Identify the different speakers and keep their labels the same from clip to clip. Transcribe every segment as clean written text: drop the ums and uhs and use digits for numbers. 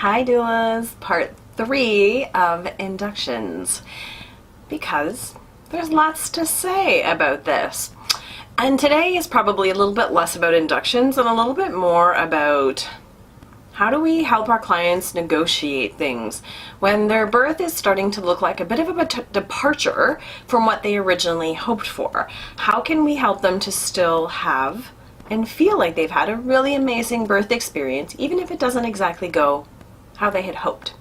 Speaker 1: Hi Doulas, part 3 of inductions, because there's lots to say about this. And today is probably a little bit less about inductions and a little bit more about how do we help our clients negotiate things when their birth is starting to look like a bit of a departure from what they originally hoped for. How can we help them to still have and feel like they've had a really amazing birth experience, even if it doesn't exactly go how they had hoped?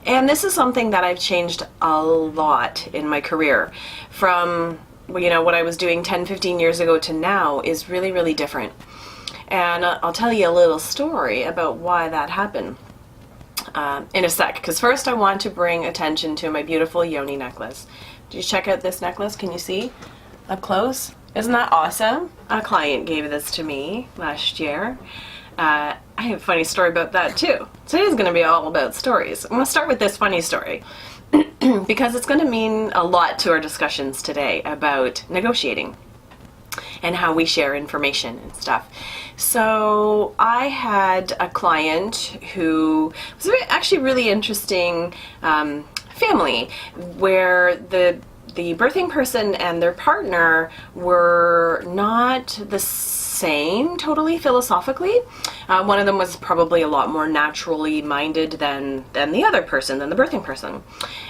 Speaker 1: And this is something that I've changed a lot in my career. From, you know, what I was doing 10-15 years ago to now is really, really different. And I'll tell you a little story about why that happened in a sec. Because first I want to bring attention to my beautiful yoni necklace. Did you check out this necklace? Can you see up close? Isn't that awesome? A client gave this to me last year. I have a funny story about that too. Today's going to be all about stories. I'm going to start with this funny story because it's going to mean a lot to our discussions today about negotiating and how we share information and stuff. So I had a client who was actually really interesting family where the birthing person and their partner were not the same totally philosophically. One of them was probably a lot more naturally minded than the other person, than the birthing person.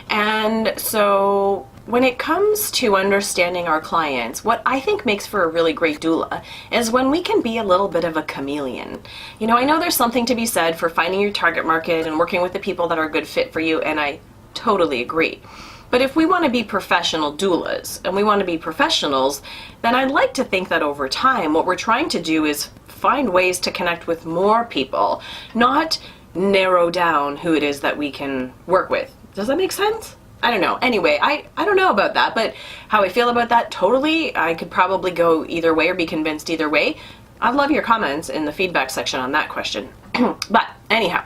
Speaker 1: And so when it comes to understanding our clients, what I think makes for a really great doula is when we can be a little bit of a chameleon. You know, I know there's something to be said for finding your target market and working with the people that are a good fit for you, and I totally agree. But if we want to be professional doulas and we want to be professionals, then I'd like to think that over time what we're trying to do is find ways to connect with more people, not narrow down who it is that we can work with. Does that make sense? I don't know. Anyway, I don't know about that, but how I feel about that, totally, I could probably go either way or be convinced either way. I'd love your comments in the feedback section on that question. But anyhow,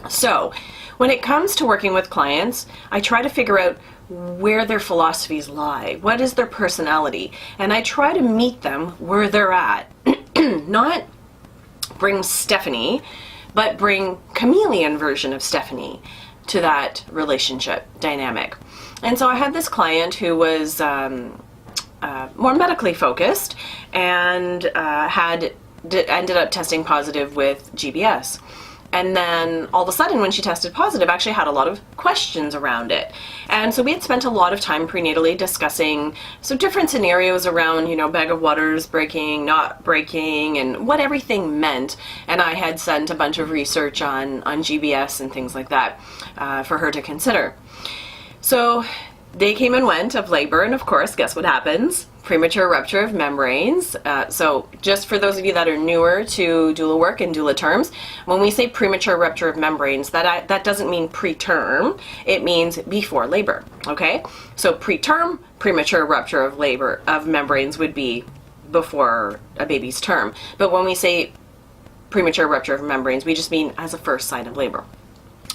Speaker 1: so when it comes to working with clients, I try to figure out where their philosophies lie. What is their personality? And I try to meet them where they're at. Not bring Stephanie, but bring chameleon version of Stephanie to that relationship dynamic. And so I had this client who was more medically focused and ended up testing positive with GBS. And then all of a sudden when she tested positive, actually had a lot of questions around it. And so we had spent a lot of time prenatally discussing some different scenarios around, you know, bag of waters breaking, not breaking, and what everything meant. And I had sent a bunch of research on GBS and things like that for her to consider. So day came and went of labor, and of course, guess what happens? Premature rupture of membranes. So just for those of you that are newer to doula work and doula terms, when we say premature rupture of membranes, that doesn't mean preterm, it means before labor, okay? So preterm, premature rupture of membranes would be before a baby's term. But when we say premature rupture of membranes, we just mean as a first sign of labor,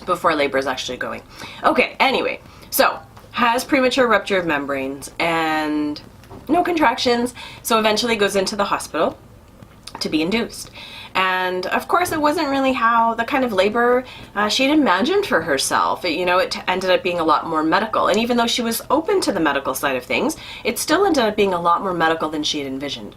Speaker 1: before labor is actually going. Okay, anyway, so has premature rupture of membranes and no contractions, so eventually goes into the hospital to be induced. And of course it wasn't really how the kind of labor she'd imagined for herself. It ended up being a lot more medical, and even though she was open to the medical side of things, it still ended up being a lot more medical than she had envisioned.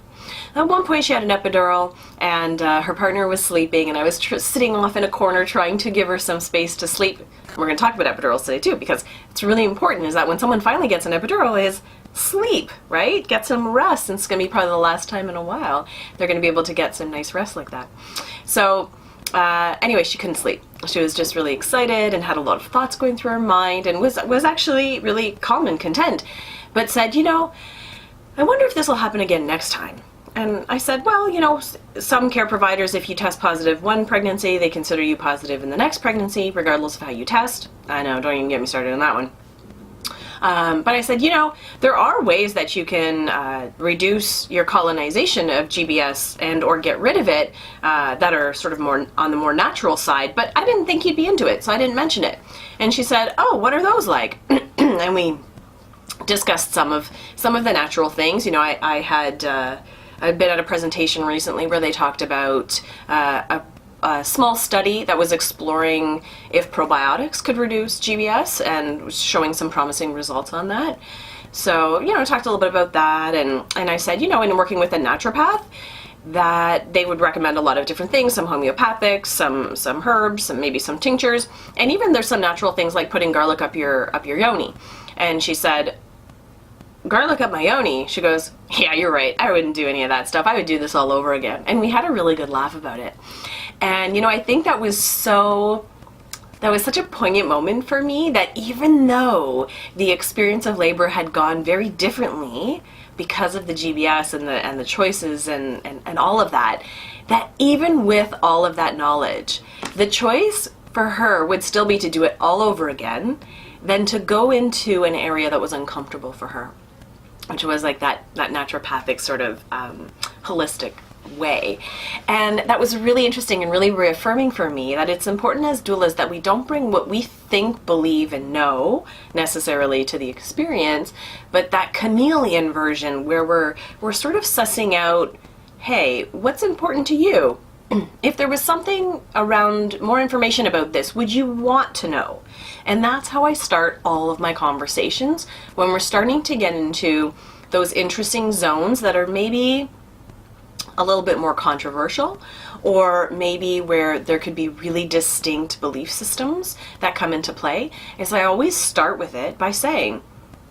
Speaker 1: At one point she had an epidural, and her partner was sleeping, and I was sitting off in a corner trying to give her some space to sleep. We're going to talk about epidurals today too, because it's really important is that when someone finally gets an epidural is sleep, right? Get some rest, and it's going to be probably the last time in a while they're going to be able to get some nice rest like that. So anyway, she couldn't sleep. She was just really excited and had a lot of thoughts going through her mind, and was actually really calm and content, but said, I wonder if this will happen again next time. And I said, well, some care providers, if you test positive one pregnancy, they consider you positive in the next pregnancy, regardless of how you test. I know, don't even get me started on that one. But I said, there are ways that you can reduce your colonization of GBS and or get rid of it that are sort of more on the more natural side, but I didn't think you'd be into it, so I didn't mention it. And she said, oh, what are those like? And we discussed some of the natural things. I'd been at a presentation recently where they talked about a small study that was exploring if probiotics could reduce GBS and was showing some promising results on that. So, talked a little bit about that, and I said, in working with a naturopath, that they would recommend a lot of different things, some homeopathic, some herbs, maybe some tinctures, and even there's some natural things like putting garlic up your yoni. And she said, garlic up my yoni? She goes, yeah, you're right. I wouldn't do any of that stuff. I would do this all over again. And we had a really good laugh about it. And, I think that was such a poignant moment for me, that even though the experience of labor had gone very differently because of the GBS and the choices and all of that, that even with all of that knowledge, the choice for her would still be to do it all over again than to go into an area that was uncomfortable for her, which was like that naturopathic sort of holistic way. And that was really interesting and really reaffirming for me that it's important as doulas that we don't bring what we think, believe, and know necessarily to the experience, but that chameleon version where we're sort of sussing out, hey, what's important to you? If there was something around more information about this, would you want to know? And that's how I start all of my conversations when we're starting to get into those interesting zones that are maybe a little bit more controversial, or maybe where there could be really distinct belief systems that come into play, is I always start with it by saying,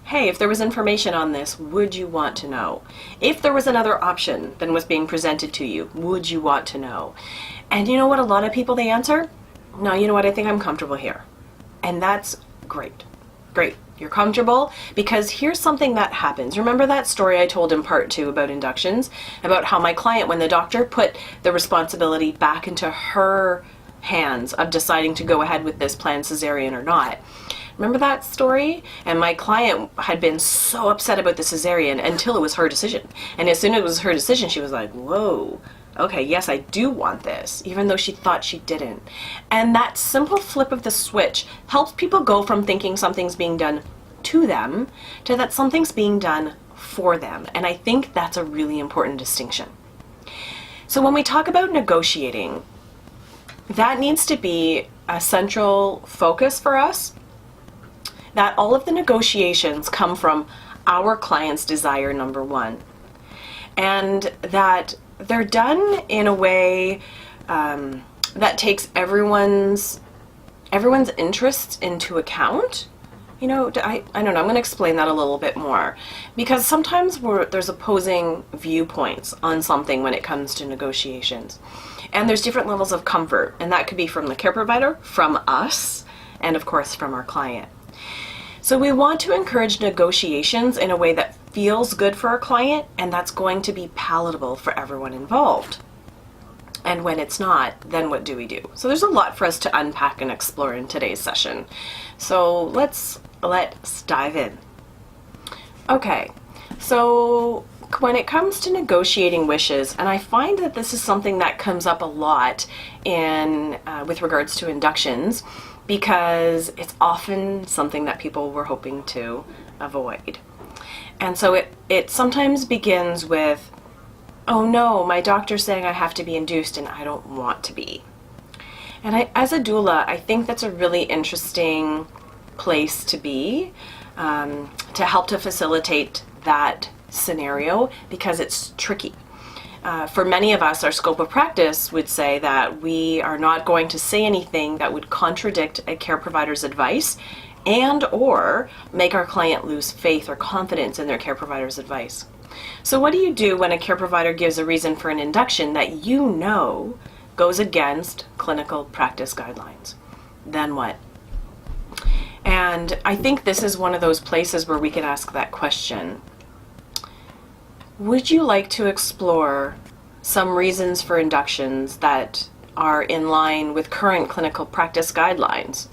Speaker 1: hey, if there was information on this, would you want to know? If there was another option than was being presented to you, would you want to know? And you know what? A lot of people, they answer, no, you know what? I think I'm comfortable here. And that's great. Great. You're comfortable, because here's something that happens. Remember that story I told in part 2 about inductions, about how my client, when the doctor put the responsibility back into her hands of deciding to go ahead with this planned cesarean or not. Remember that story? And my client had been so upset about the cesarean until it was her decision. And as soon as it was her decision, she was like, whoa, okay, yes, I do want this, even though she thought she didn't. And that simple flip of the switch helps people go from thinking something's being done to them to that something's being done for them. And I think that's a really important distinction. So when we talk about negotiating, that needs to be a central focus for us, that all of the negotiations come from our client's desire, number one, and that they're done in a way that takes everyone's interests into account. I don't know, I'm going to explain that a little bit more, because sometimes there's opposing viewpoints on something when it comes to negotiations. And there's different levels of comfort, and that could be from the care provider, from us, and of course from our client. So we want to encourage negotiations in a way that feels good for our client, and that's going to be palatable for everyone involved. And when it's not, then what do we do? So there's a lot for us to unpack and explore in today's session. So let's dive in. Okay, so when it comes to negotiating wishes, and I find that this is something that comes up a lot in with regards to inductions, because it's often something that people were hoping to avoid. And so it sometimes begins with, oh no, my doctor's saying I have to be induced and I don't want to be. And as a doula, I think that's a really interesting place to be, to help to facilitate that scenario, because it's tricky. For many of us, our scope of practice would say that we are not going to say anything that would contradict a care provider's advice and or make our client lose faith or confidence in their care provider's advice. So what do you do when a care provider gives a reason for an induction that you know goes against clinical practice guidelines? Then what? And I think this is one of those places where we can ask that question. Would you like to explore some reasons for inductions that are in line with current clinical practice guidelines?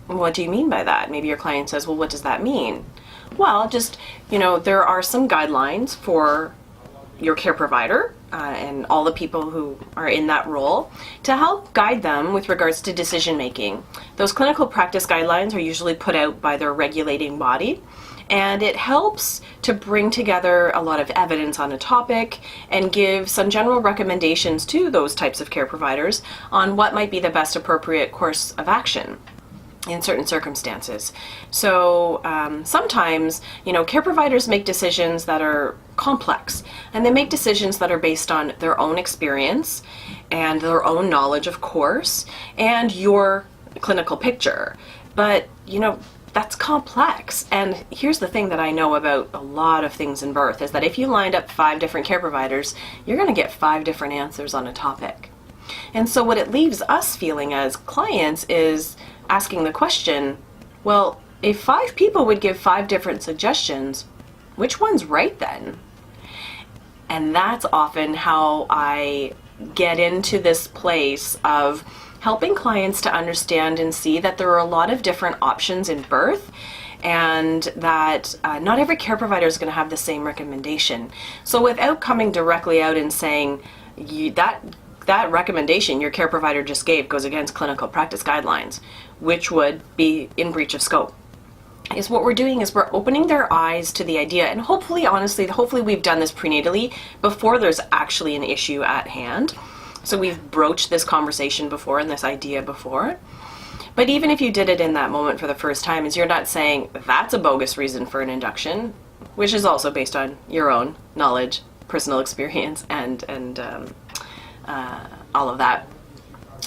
Speaker 1: What do you mean by that? Maybe your client says, well, what does that mean? Well, just, there are some guidelines for your care provider and all the people who are in that role to help guide them with regards to decision making. Those clinical practice guidelines are usually put out by their regulating body, And it helps to bring together a lot of evidence on a topic and give some general recommendations to those types of care providers on what might be the best appropriate course of action in certain circumstances. So sometimes, care providers make decisions that are complex, and they make decisions that are based on their own experience and their own knowledge, of course, and your clinical picture. But, that's complex. And here's the thing that I know about a lot of things in birth is that if you lined up 5 different care providers, you're going to get 5 different answers on a topic. And so what it leaves us feeling as clients is asking the question, well, if 5 people would give 5 different suggestions, which one's right then? And that's often how I get into this place of helping clients to understand and see that there are a lot of different options in birth, and that not every care provider is going to have the same recommendation. So without coming directly out and saying that recommendation your care provider just gave goes against clinical practice guidelines, which would be in breach of scope, is what we're doing is we're opening their eyes to the idea. And hopefully we've done this prenatally before there's actually an issue at hand. So we've broached this conversation before and this idea before. But even if you did it in that moment for the first time, is you're not saying that's a bogus reason for an induction, which is also based on your own knowledge, personal experience, and all of that.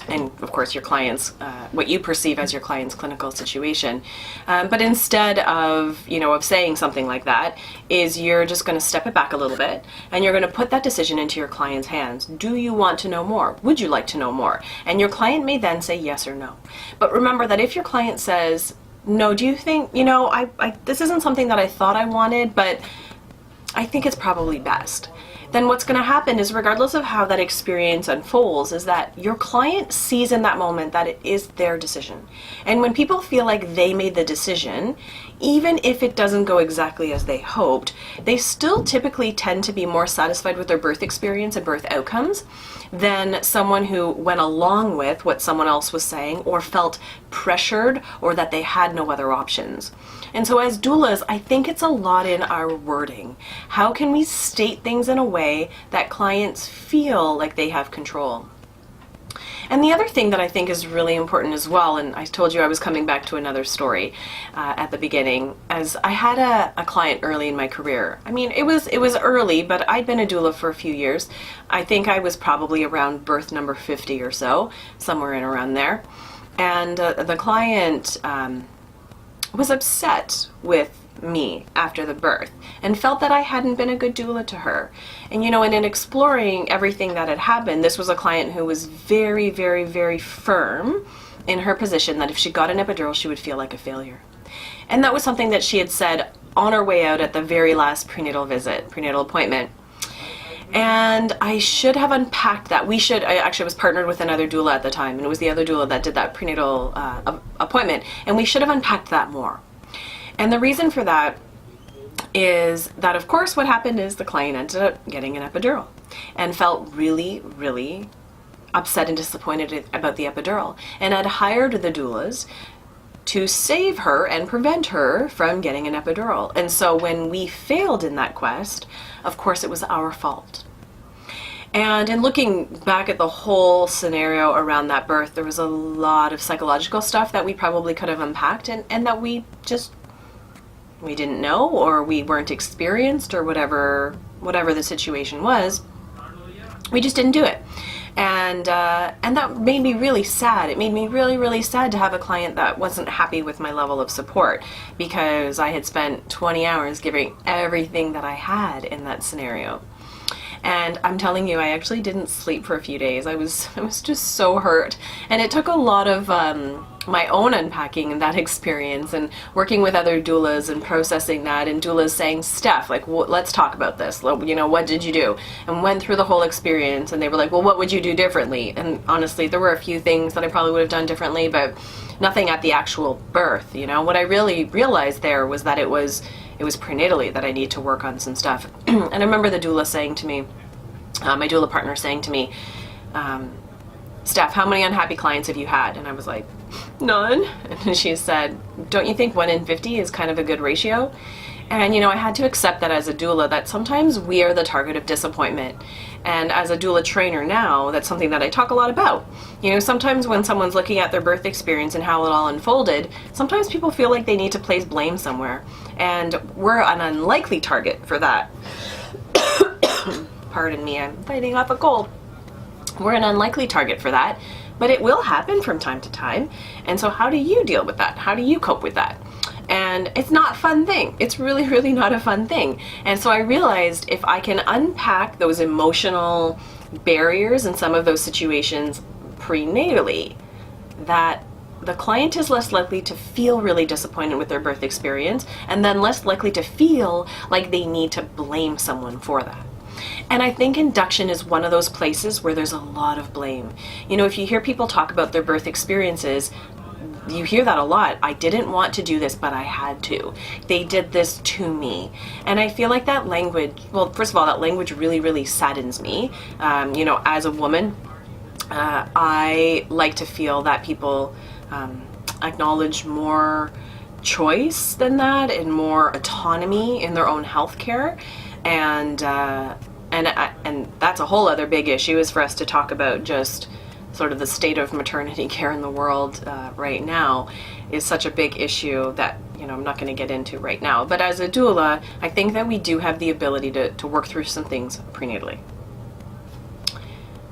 Speaker 1: And of course your clients, what you perceive as your client's clinical situation. But instead of saying something like that, is you're just going to step it back a little bit and you're going to put that decision into your client's hands. Do you want to know more? Would you like to know more? And your client may then say yes or no. But remember that if your client says, no, do you think, this isn't something that I thought I wanted, but I think it's probably best. Then what's going to happen is, regardless of how that experience unfolds, is that your client sees in that moment that it is their decision. And when people feel like they made the decision, even if it doesn't go exactly as they hoped, they still typically tend to be more satisfied with their birth experience and birth outcomes than someone who went along with what someone else was saying or felt pressured or that they had no other options. And so as doulas, I think it's a lot in our wording. How can we state things in a way that clients feel like they have control? And the other thing that I think is really important as well, and I told you I was coming back to another story at the beginning, as I had a client early in my career. I mean, it was early, but I'd been a doula for a few years. I think I was probably around birth number 50 or so, somewhere in around there. And the client was upset with me after the birth and felt that I hadn't been a good doula to her. And and in exploring everything that had happened, this was a client who was very, very, very firm in her position that if she got an epidural, she would feel like a failure. And that was something that she had said on her way out at the very last prenatal appointment. And I should have unpacked that. I actually was partnered with another doula at the time, and it was the other doula that did that prenatal appointment, and we should have unpacked that more. And the reason for that is that, of course, what happened is the client ended up getting an epidural and felt really, really upset and disappointed about the epidural, and had hired the doulas to save her and prevent her from getting an epidural. And so when we failed in that quest, of course it was our fault. And in looking back at the whole scenario around that birth, there was a lot of psychological stuff that we probably could have unpacked and that we didn't know, or we weren't experienced, or whatever the situation was. We just didn't do it. And that made me really sad. It made me really, really sad to have a client that wasn't happy with my level of support, because I had spent 20 hours giving everything that I had in that scenario. And I'm telling you, I actually didn't sleep for a few days. I was just so hurt. And it took a lot of my own unpacking in that experience, and working with other doulas and processing that, and doulas saying, Stef, like, let's talk about this. What did you do? And went through the whole experience, and they were like, well, what would you do differently? And honestly, there were a few things that I probably would have done differently, but nothing at the actual birth. What I really realized there was that it was prenatally that I need to work on some stuff. And I remember the doula saying to me, my doula partner saying to me, Stef, how many unhappy clients have you had? And I was like, none. And she said, don't you think 1 in 50 is kind of a good ratio? And, I had to accept that as a doula, that sometimes we are the target of disappointment. And as a doula trainer now, that's something that I talk a lot about. Sometimes when someone's looking at their birth experience and how it all unfolded, sometimes people feel like they need to place blame somewhere. And we're an unlikely target for that. Pardon me, I'm fighting off a cold. We're an unlikely target for that, but it will happen from time to time. And so how do you deal with that? How do you cope with that? And it's not a fun thing. It's really, really not a fun thing. And so I realized if I can unpack those emotional barriers in some of those situations prenatally, that the client is less likely to feel really disappointed with their birth experience, and then less likely to feel like they need to blame someone for that. And I think induction is one of those places where there's a lot of blame. If you hear people talk about their birth experiences, you hear that a lot. I didn't want to do this, but I had to. They did this to me. And I feel like that language, well, first of all, that language really, really saddens me. As a woman, I like to feel that people acknowledge more choice than that and more autonomy in their own healthcare. And that's a whole other big issue, is for us to talk about just sort of the state of maternity care in the world right now is such a big issue that I'm not going to get into right now. But as a doula, I think that we do have the ability to work through some things prenatally.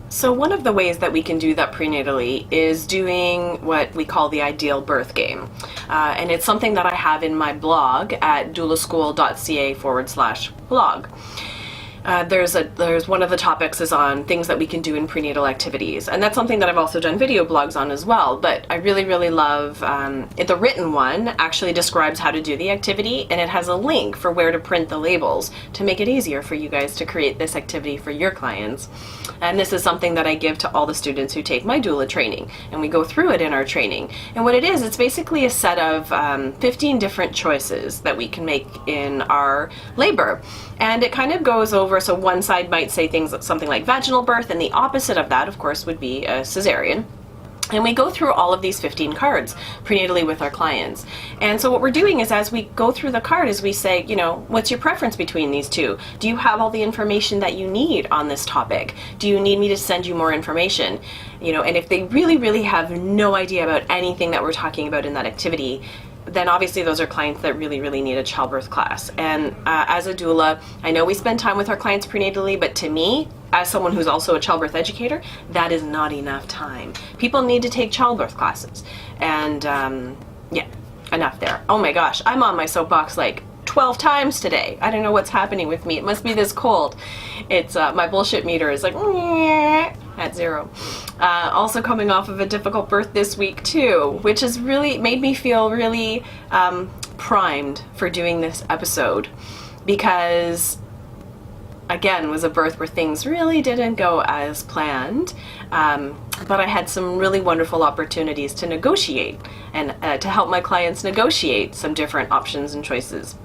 Speaker 1: So one of the ways that we can do that prenatally is doing what we call the ideal birth game. And it's something that I have in my blog at doulaschool.ca/blog. There's one of the topics is on things that we can do in prenatal activities, and that's something that I've also done video blogs on as well. But I really, really love the written one actually describes how to do the activity, and it has a link for where to print the labels to make it easier for you guys to create this activity for your clients. And this is something that I give to all the students who take my doula training, and we go through it in our training. And what it is, it's basically a set of 15 different choices that we can make in our labor. And it kind of goes over, so one side might say something like vaginal birth, and the opposite of that, of course, would be a cesarean. And we go through all of these 15 cards prenatally with our clients. And so what we're doing is, as we go through the card, is we say, what's your preference between these two? Do you have all the information that you need on this topic? Do you need me to send you more information? And if they really, really have no idea about anything that we're talking about in that activity, then obviously those are clients that really, really need a childbirth class. And as a doula, I know we spend time with our clients prenatally, but to me, as someone who's also a childbirth educator, that is not enough time. People need to take childbirth classes. And enough there. Oh my gosh, I'm on my soapbox like 12 times today. I don't know what's happening with me. It must be this cold. It's my bullshit meter is like at 0. Also coming off of a difficult birth this week too, which has really made me feel really primed for doing this episode, because again, was a birth where things really didn't go as planned, but I had some really wonderful opportunities to negotiate and to help my clients negotiate some different options and choices.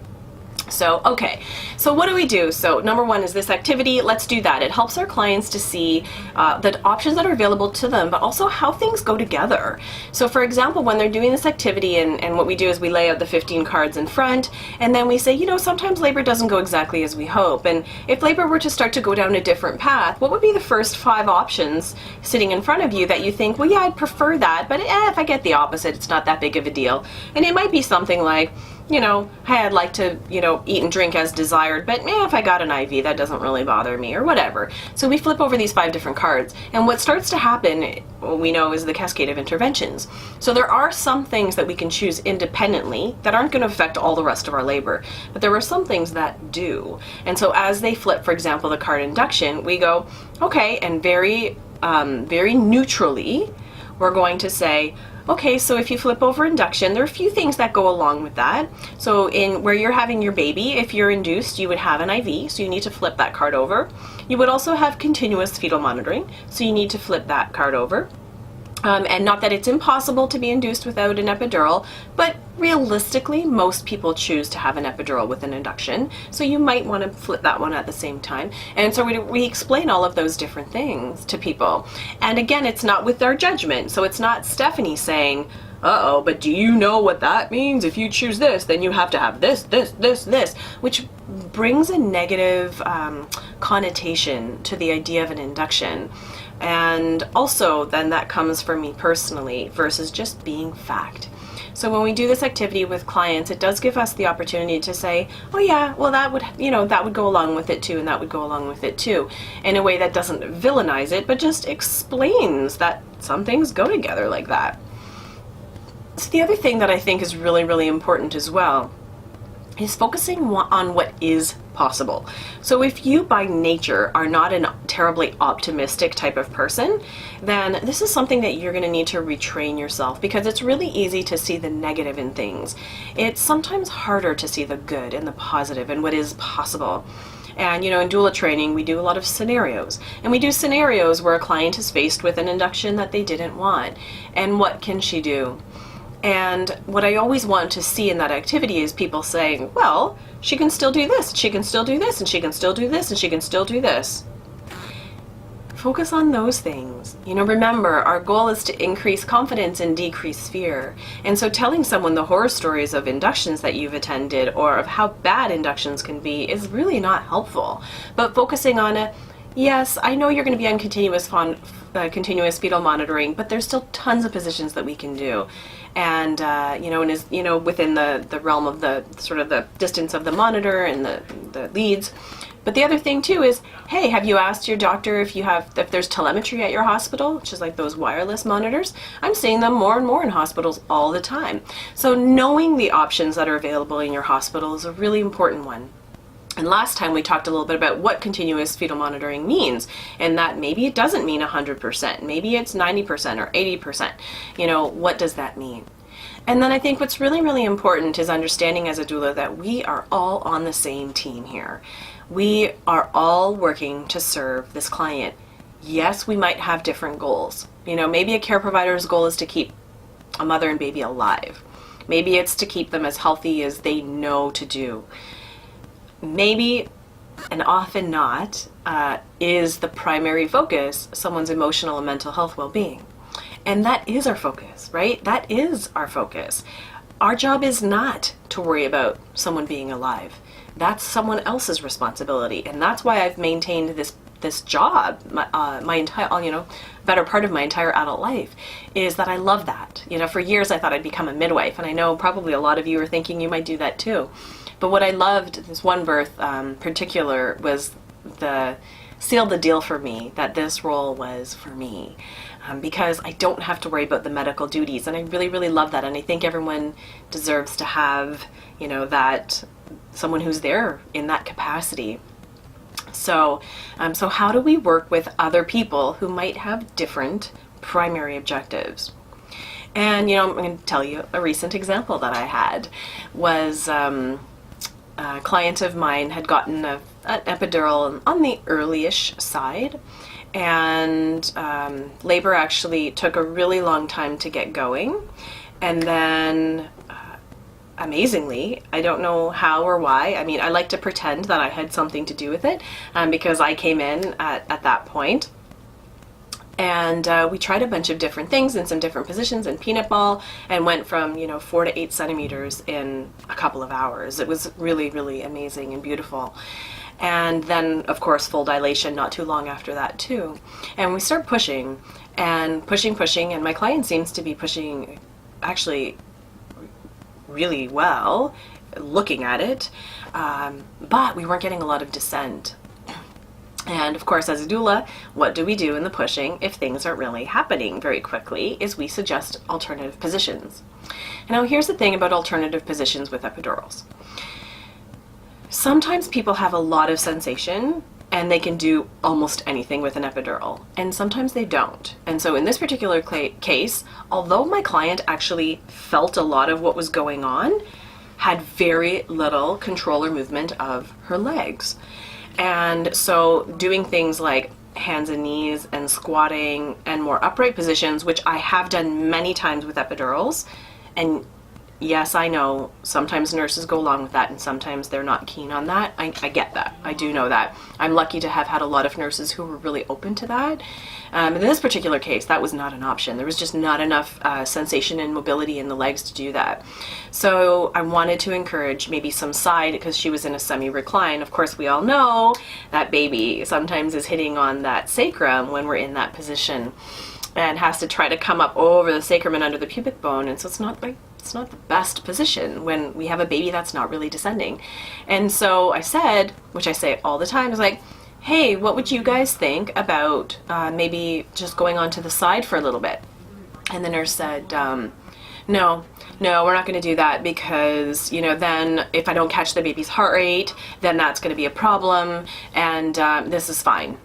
Speaker 1: So, okay, so what do we do? So number one is this activity. Let's do that. It helps our clients to see the options that are available to them, but also how things go together. So for example, when they're doing this activity, and what we do is we lay out the 15 cards in front, and then we say, sometimes labor doesn't go exactly as we hope. And if labor were to start to go down a different path, what would be the first 5 options sitting in front of you that you think, well, yeah, I'd prefer that, but if I get the opposite, it's not that big of a deal. And it might be something like, hey, I'd like to, eat and drink as desired, but if I got an IV, that doesn't really bother me, or whatever. So we flip over these 5 different cards, and what starts to happen, we know, is the cascade of interventions. So there are some things that we can choose independently that aren't going to affect all the rest of our labor, but there are some things that do. And so as they flip, for example, the card induction, we go, okay, and very neutrally, we're going to say, okay, so if you flip over induction, there are a few things that go along with that. So in where you're having your baby, if you're induced, you would have an IV, so you need to flip that card over. You would also have continuous fetal monitoring, so you need to flip that card over. And not that it's impossible to be induced without an epidural, but realistically, most people choose to have an epidural with an induction. So you might want to flip that one at the same time. And so we explain all of those different things to people. And again, it's not with our judgment. So it's not Stephanie saying, uh-oh, but do you know what that means? If you choose this, then you have to have this, this, which brings a negative connotation to the idea of an induction. And also then that comes from me personally versus just being fact. So when we do this activity with clients, it does give us the opportunity to say, oh yeah, well that would, that would go along with it too, and that would go along with it too, in a way that doesn't villainize it, but just explains that some things go together like that. So the other thing that I think is really, really important as well is focusing on what is possible. So if you by nature are not a terribly optimistic type of person, then this is something that you're going to need to retrain yourself, because it's really easy to see the negative in things. It's sometimes harder to see the good and the positive and what is possible. And in doula training, we do a lot of scenarios. And we do scenarios where a client is faced with an induction that they didn't want. And what can she do? And what I always want to see in that activity is people saying, well, she can still do this, she can still do this, and she can still do this, and she can still do this. Focus on those things. Remember, our goal is to increase confidence and decrease fear. And so telling someone the horror stories of inductions that you've attended or of how bad inductions can be is really not helpful. But focusing on yes, I know you're going to be on continuous fetal monitoring, but there's still tons of positions that we can do. And, within the realm of the sort of the distance of the monitor and the leads. But the other thing too is, hey, have you asked your doctor if there's telemetry at your hospital, which is like those wireless monitors? I'm seeing them more and more in hospitals all the time. So knowing the options that are available in your hospital is a really important one. And last time we talked a little bit about what continuous fetal monitoring means, and that maybe it doesn't mean 100%, maybe it's 90% or 80%. What does that mean? And then I think what's really, really important is understanding as a doula that we are all on the same team here. We are all working to serve this client. Yes, we might have different goals. Maybe a care provider's goal is to keep a mother and baby alive. Maybe it's to keep them as healthy as they know to do. Maybe, and often not, is the primary focus someone's emotional and mental health well-being. And that is our focus, right? That is our focus. Our job is not to worry about someone being alive. That's someone else's responsibility. And that's why I've maintained this job, my entire, better part of my entire adult life, is that I love that. For years I thought I'd become a midwife, and I know probably a lot of you are thinking you might do that too. But what I loved, this one birth particular, was sealed the deal for me that this role was for me, because I don't have to worry about the medical duties, and I really, really love that. And I think everyone deserves to have, that someone who's there in that capacity. So how do we work with other people who might have different primary objectives? And I'm going to tell you a recent example that I had was. A client of mine had gotten an epidural on the early-ish side, and labor actually took a really long time to get going. And then, amazingly, I don't know how or why, I like to pretend that I had something to do with it, because I came in at that point. And we tried a bunch of different things in some different positions and peanut ball, and went from 4 to 8 centimeters in a couple of hours. It was really, really amazing and beautiful. And then of course full dilation not too long after that too. And we start pushing and pushing, and my client seems to be pushing actually really well, looking at it, but we weren't getting a lot of descent. And of course, as a doula, what do we do in the pushing if things aren't really happening very quickly? Is we suggest alternative positions. Now here's the thing about alternative positions with epidurals. Sometimes people have a lot of sensation and they can do almost anything with an epidural, and sometimes they don't. And so in this particular case, although my client actually felt a lot of what was going on, had very little control or movement of her legs. And so doing things like hands and knees and squatting and more upright positions, which I have done many times with epidurals, and yes, I know sometimes nurses go along with that and sometimes they're not keen on that. I get that. I do know that. I'm lucky to have had a lot of nurses who were really open to that. In this particular case, that was not an option. There was just not enough sensation and mobility in the legs to do that. So I wanted to encourage maybe some side, because she was in a semi-recline. Of course, we all know that baby sometimes is hitting on that sacrum when we're in that position, and has to try to come up over the sacrum and under the pubic bone. And so it's not the best position when we have a baby that's not really descending. And so I said, which I say all the time, is like, hey, what would you guys think about maybe just going on to the side for a little bit? And the nurse said, no, we're not going to do that, because, then if I don't catch the baby's heart rate, then that's going to be a problem, and this is fine.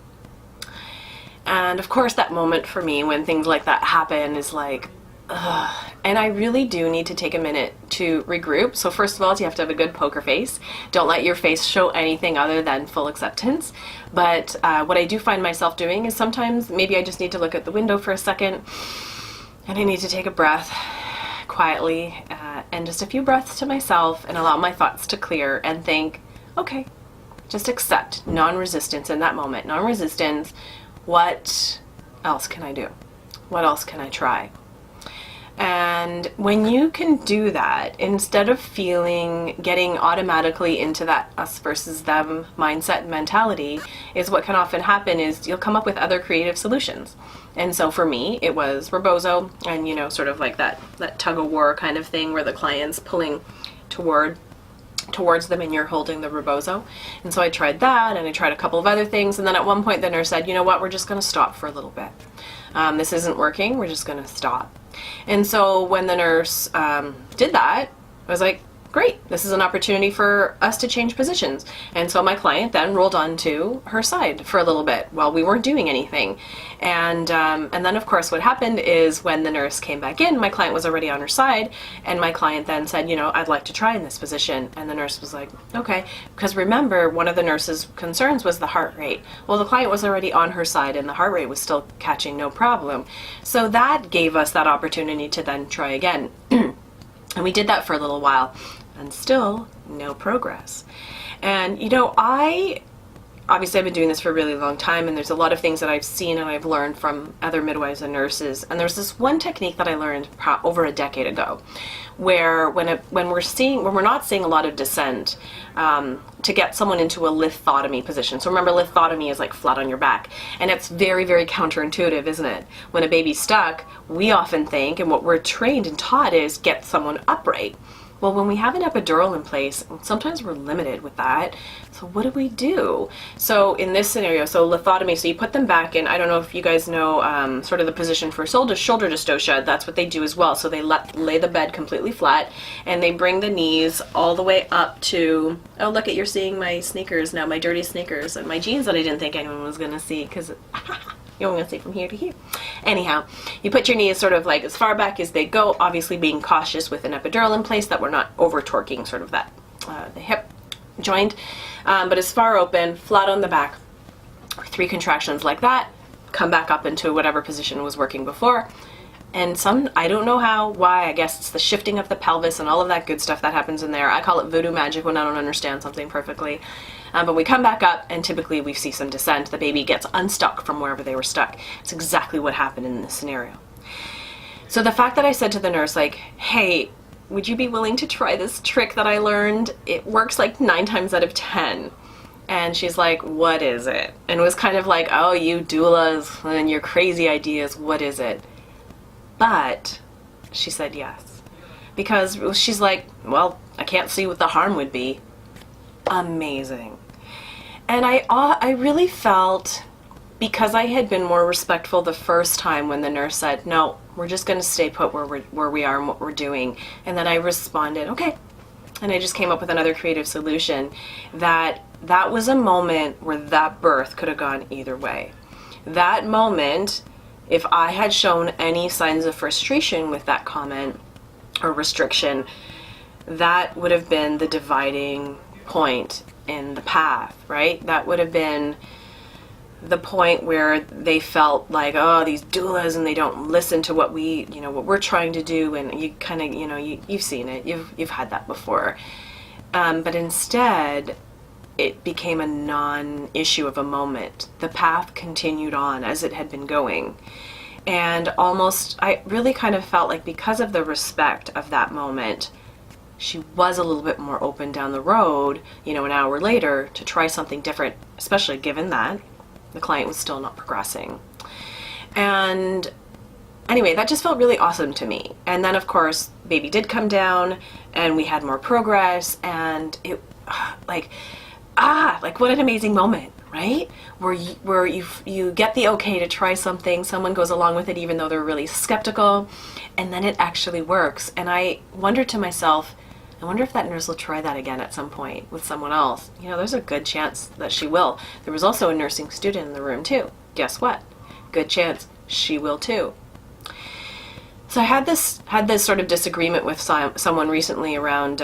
Speaker 1: And of course, that moment for me when things like that happen is like, ugh. And I really do need to take a minute to regroup. So first of all, you have to have a good poker face. Don't let your face show anything other than full acceptance. But what I do find myself doing is sometimes maybe I just need to look at the window for a second, and I need to take a breath quietly, and just a few breaths to myself, and allow my thoughts to clear and think, okay, just accept non-resistance in that moment. Non-resistance. What else can I do? What else can I try? And when you can do that, instead of getting automatically into that us versus them mindset and mentality, is what can often happen is you'll come up with other creative solutions. And so for me, it was rebozo, and sort of like that tug of war kind of thing where the client's pulling towards them and you're holding the rebozo. And so I tried that, and I tried a couple of other things, and then at one point the nurse said, you know what, we're just going to stop for a little bit. This isn't working, we're just going to stop. And so when the nurse did that, I was like, great, this is an opportunity for us to change positions. And so my client then rolled onto her side for a little bit while we weren't doing anything. And then of course what happened is when the nurse came back in, my client was already on her side, and my client then said, I'd like to try in this position. And the nurse was like, okay, because remember, one of the nurse's concerns was the heart rate. Well, the client was already on her side and the heart rate was still catching no problem. So that gave us that opportunity to then try again. And we did that for a little while, and still no progress. And obviously I've been doing this for a really long time, and there's a lot of things that I've seen and I've learned from other midwives and nurses. And there's this one technique that I learned over a decade ago, where when we're not seeing a lot of descent, to get someone into a lithotomy position. So remember, lithotomy is like flat on your back, and it's very, very counterintuitive, isn't it? When a baby's stuck, we often think, and what we're trained and taught is get someone upright. Well, when we have an epidural in place, sometimes we're limited with that. So what do we do? So in this scenario, so lithotomy, so you put them back in, I don't know if you guys know sort of the position for shoulder dystocia, that's what they do as well. So they lay the bed completely flat, and they bring the knees all the way up to, oh look, you're seeing my sneakers now, my dirty sneakers, and my jeans that I didn't think anyone was going to see, because you're only going to see from here to here. Anyhow, you put your knees sort of like as far back as they go, obviously being cautious with an epidural in place that we're not over torquing sort of that, the hip joint, but as far open, flat on the back, 3 contractions like that, come back up into whatever position was working before. And I don't know why, I guess it's the shifting of the pelvis and all of that good stuff that happens in there. I call it voodoo magic when I don't understand something perfectly. But we come back up, and typically we see some descent. The baby gets unstuck from wherever they were stuck. It's exactly what happened in this scenario. So the fact that I said to the nurse, like, hey, would you be willing to try this trick that I learned? It works like 9 times out of 10. And she's like, what is it? And it was kind of like, oh, you doulas and your crazy ideas, what is it? But she said yes. Because she's like, well, I can't see what the harm would be. Amazing. And I really felt, because I had been more respectful the first time when the nurse said, no, we're just going to stay put where we are and what we're doing. And then I responded, okay. And I just came up with another creative solution. That was a moment where that birth could have gone either way. That moment, if I had shown any signs of frustration with that comment or restriction, that would have been the dividing point in the path, right? That would have been the point where they felt like, oh, these doulas, and they don't listen to what what we're trying to do, and you kind of, you've seen it, you've had that before. But instead, it became a non-issue of a moment. The path continued on as it had been going. And I really kind of felt like, because of the respect of that moment, she was a little bit more open down the road, an hour later, to try something different, especially given that the client was still not progressing. And anyway, that just felt really awesome to me. And then, of course, baby did come down, and we had more progress, and it, like what an amazing moment, right? Where you get the okay to try something, someone goes along with it even though they're really skeptical, and then it actually works. And I wondered to myself, I wonder if that nurse will try that again at some point with someone else. There's a good chance that she will. There was also a nursing student in the room too. Guess what? Good chance she will too. So I had this sort of disagreement with someone recently around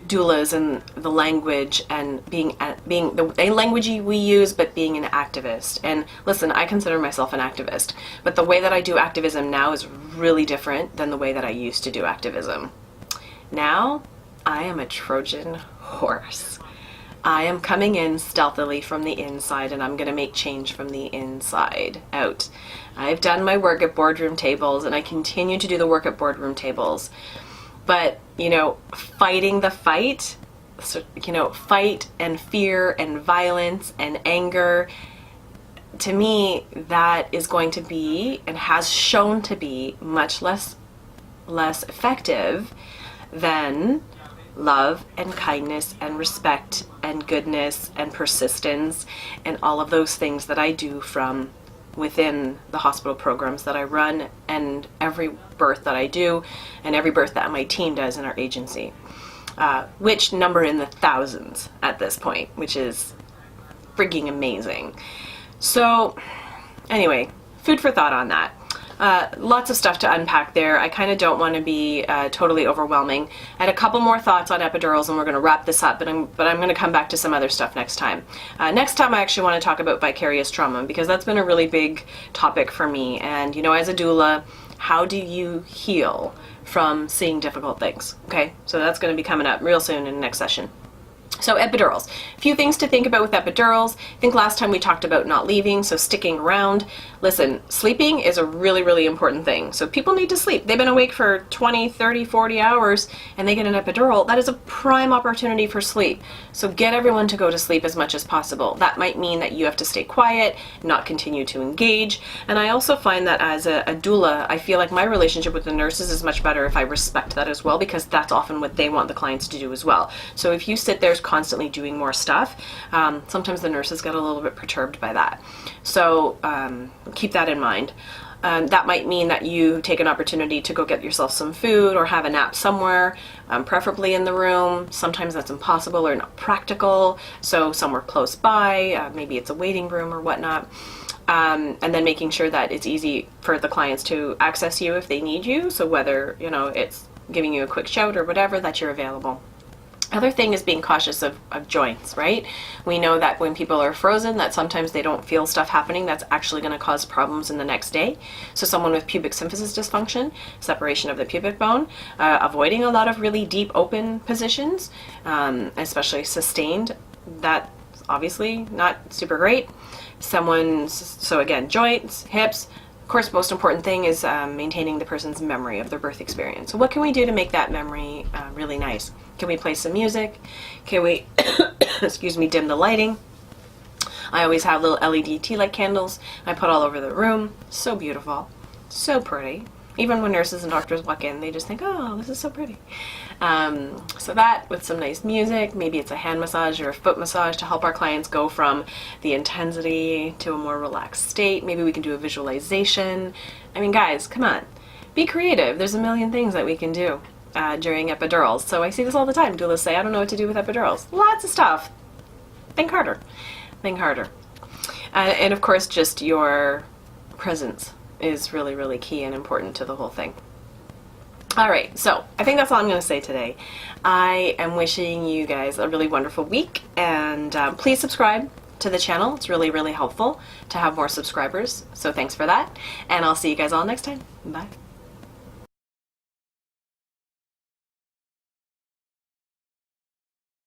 Speaker 1: doulas and the language, and being the language we use, but being an activist. And listen, I consider myself an activist, but the way that I do activism now is really different than the way that I used to do activism. Now, I am a Trojan horse. I am coming in stealthily from the inside, and I'm going to make change from the inside out. I've done my work at boardroom tables, and I continue to do the work at boardroom tables. But, fighting the fight, fight and fear and violence and anger, to me, that is going to be, and has shown to be, much less effective than love and kindness and respect and goodness and persistence and all of those things that I do from within the hospital programs that I run, and every birth that I do, and every birth that my team does in our agency, which number in the thousands at this point, which is freaking amazing. So anyway, food for thought on that. Lots of stuff to unpack there. I kind of don't want to be totally overwhelming. I had a couple more thoughts on epidurals, and we're going to wrap this up, but I'm going to come back to some other stuff next time. Next time I actually want to talk about vicarious trauma, because that's been a really big topic for me. And as a doula, how do you heal from seeing difficult things? Okay, so that's going to be coming up real soon in the next session. So epidurals. A few things to think about with epidurals. I think last time we talked about not leaving, so sticking around. Listen, sleeping is a really, really important thing. So people need to sleep. They've been awake for 20, 30, 40 hours, and they get an epidural. That is a prime opportunity for sleep. So get everyone to go to sleep as much as possible. That might mean that you have to stay quiet, not continue to engage. And I also find that as a doula, I feel like my relationship with the nurses is much better if I respect that as well, because that's often what they want the clients to do as well. So if you sit there constantly doing more stuff, sometimes the nurses get a little bit perturbed by that. So keep that in mind. That might mean that you take an opportunity to go get yourself some food or have a nap somewhere, preferably in the room. Sometimes that's impossible or not practical, so somewhere close by, maybe it's a waiting room or whatnot. And then making sure that it's easy for the clients to access you if they need you, so whether it's giving you a quick shout or whatever, that you're available. Other thing is being cautious of joints, right? We know that when people are frozen, that sometimes they don't feel stuff happening that's actually going to cause problems in the next day. So someone with pubic symphysis dysfunction, separation of the pubic bone, avoiding a lot of really deep open positions, especially sustained, that's obviously not super great. So again, joints, hips. Of course, most important thing is maintaining the person's memory of their birth experience. So what can we do to make that memory really nice? Can we play some music? Can we, excuse me, dim the lighting? I always have little LED tea light candles I put all over the room. So beautiful, so pretty. Even when nurses and doctors walk in, they just think, oh, this is so pretty. So that with some nice music, maybe it's a hand massage or a foot massage to help our clients go from the intensity to a more relaxed state. Maybe we can do a visualization. I mean, guys, come on, be creative. There's a million things that we can do during epidurals. So I see this all the time. Doulas say, I don't know what to do with epidurals. Lots of stuff. Think harder. Think harder. And of course, just your presence is really, really key and important to the whole thing. All right, so I think that's all I'm going to say today. I am wishing you guys a really wonderful week, and please subscribe, to the channel. It's really, really helpful to have more subscribers. So thanks for that. And I'll see you guys all next time. Bye.